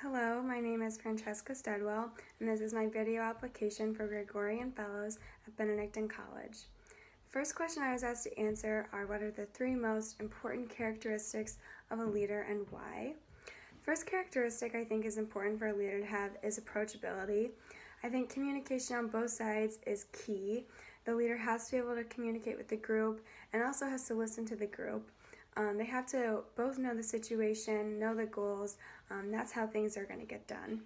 Hello, my name is Francesca Stedwill, and this is my video application for Gregorian Fellows at Benedictine College. The first question I was asked to answer are what are the three most important characteristics of a leader and why? First characteristic I think is important for a leader to have is approachability. I think communication on both sides is key. The leader has to be able to communicate with the group and also has to listen to the group. They have to both know the situation, know the goals. That's how things are going to get done.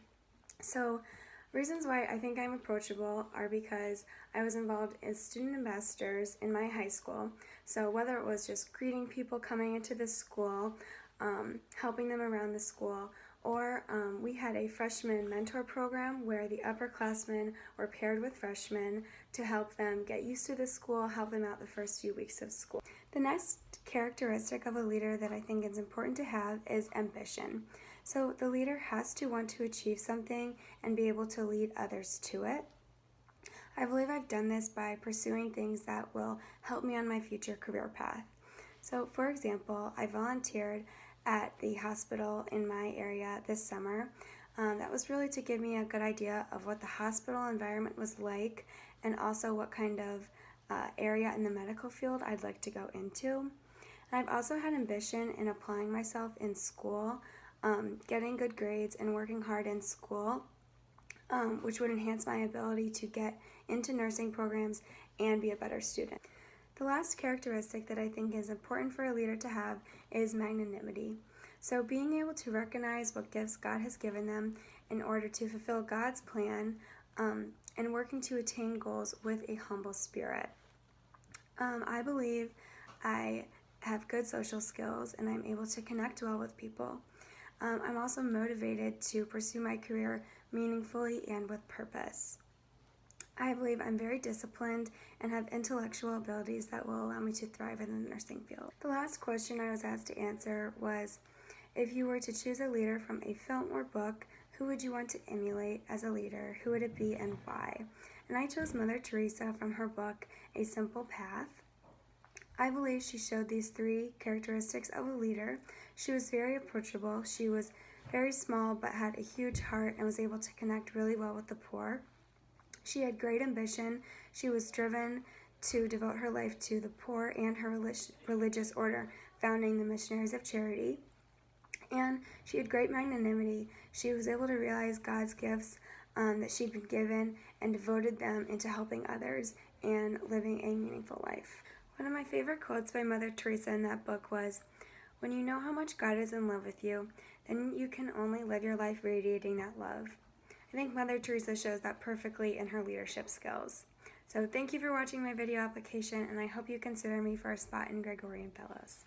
So reasons why I think I'm approachable are because I was involved as student ambassadors in my high school. So whether it was just greeting people coming into the school, helping them around the school, or we had a freshman mentor program where the upperclassmen were paired with freshmen to help them get used to the school, help them out the first few weeks of school. The next characteristic of a leader that I think is important to have is ambition. So the leader has to want to achieve something and be able to lead others to it. I believe I've done this by pursuing things that will help me on my future career path. So for example, I volunteered at the hospital in my area this summer. That was really to give me a good idea of what the hospital environment was like and also what kind of area in the medical field I'd like to go into. And I've also had ambition in applying myself in school, getting good grades and working hard in school, which would enhance my ability to get into nursing programs and be a better student. The last characteristic that I think is important for a leader to have is magnanimity. So being able to recognize what gifts God has given them in order to fulfill God's plan and working to attain goals with a humble spirit. I believe I have good social skills and I'm able to connect well with people. I'm also motivated to pursue my career meaningfully and with purpose. I believe I'm very disciplined and have intellectual abilities that will allow me to thrive in the nursing field. The last question I was asked to answer was, if you were to choose a leader from a film or book, who would you want to emulate as a leader? Who would it be and why? And I chose Mother Teresa from her book, A Simple Path. I believe she showed these three characteristics of a leader. She was very approachable. She was very small but had a huge heart and was able to connect really well with the poor. She had great ambition. She was driven to devote her life to the poor and her religious order, founding the Missionaries of Charity. And she had great magnanimity. She was able to realize God's gifts that she'd been given and devoted them into helping others and living a meaningful life. One of my favorite quotes by Mother Teresa in that book was, "When you know how much God is in love with you, then you can only live your life radiating that love." I think Mother Teresa shows that perfectly in her leadership skills. So thank you for watching my video application, and I hope you consider me for a spot in Gregorian Fellows.